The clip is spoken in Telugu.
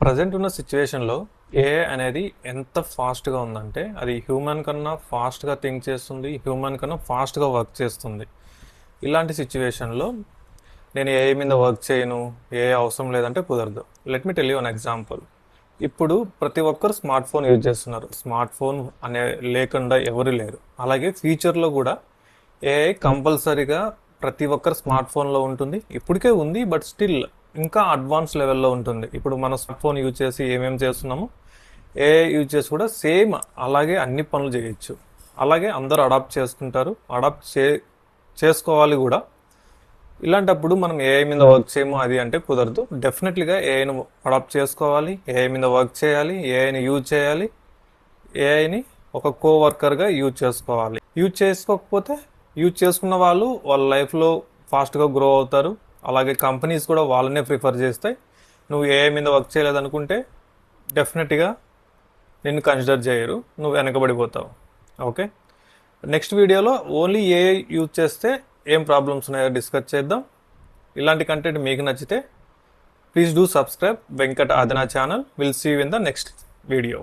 ప్రజెంట్ ఉన్న సిచ్యువేషన్లో ఏఐ అనేది ఎంత ఫాస్ట్గా ఉందంటే అది హ్యూమన్ కన్నా ఫాస్ట్గా థింక్ చేస్తుంది, హ్యూమన్ కన్నా ఫాస్ట్గా వర్క్ చేస్తుంది. ఇలాంటి సిచ్యువేషన్లో నేను ఏఐ మీద వర్క్ చేయను, ఏఐ అవసరం లేదంటే కుదరదు. Let me tell you an example. ఇప్పుడు ప్రతి ఒక్కరు స్మార్ట్ ఫోన్ యూజ్ చేస్తున్నారు. స్మార్ట్ ఫోన్ అనే లేకుండా ఎవరు లేరు. అలాగే ఫ్యూచర్లో కూడా ఏఐ కంపల్సరీగా ప్రతి ఒక్కరు స్మార్ట్ ఫోన్లో ఉంటుంది. ఇప్పటికే ఉంది, బట్ స్టిల్ ఇంకా అడ్వాన్స్ లెవెల్లో ఉంటుంది. ఇప్పుడు మన స్మార్ట్ ఫోన్ యూజ్ చేసి ఏమేమి చేస్తున్నామో ఏఐ యూజ్ చేసి కూడా సేమ్ అలాగే అన్ని పనులు చేయొచ్చు. అలాగే అందరూ అడాప్ట్ చేసుకుంటారు, చేసుకోవాలి కూడా. ఇలాంటప్పుడు మనం ఏఐ మీద వర్క్ చేయము అది అంటే కుదరదు. డెఫినెట్లీగా ఏఐని అడాప్ట్ చేసుకోవాలి, ఏఐ మీద వర్క్ చేయాలి, ఏఐని యూజ్ చేయాలి, ఏఐని ఒక కోవర్కర్గా యూజ్ చేసుకోవాలి. యూజ్ చేసుకోకపోతే యూజ్ చేసుకున్న వాళ్ళు వాళ్ళ లైఫ్లో ఫాస్ట్గా గ్రో అవుతారు. అలాగే కంపెనీస్ కూడా వాళ్ళనే ప్రిఫర్ చేస్తాయి. నువ్వు ఏఐ మీద వర్క్ చేయలేదనుకుంటే డెఫినెట్గా నిన్ను కన్సిడర్ చేయరు, నువ్వు వెనకబడిపోతావు. ఓకే, నెక్స్ట్ వీడియోలో ఓన్లీ ఏఐ యూజ్ చేస్తే ఏం ప్రాబ్లమ్స్ ఉన్నాయో డిస్కస్ చేద్దాం. ఇలాంటి కంటెంట్ మీకు నచ్చితే ప్లీజ్ డూ సబ్స్క్రైబ్ వెంకట ఆదనా channel. Will see you in the next video.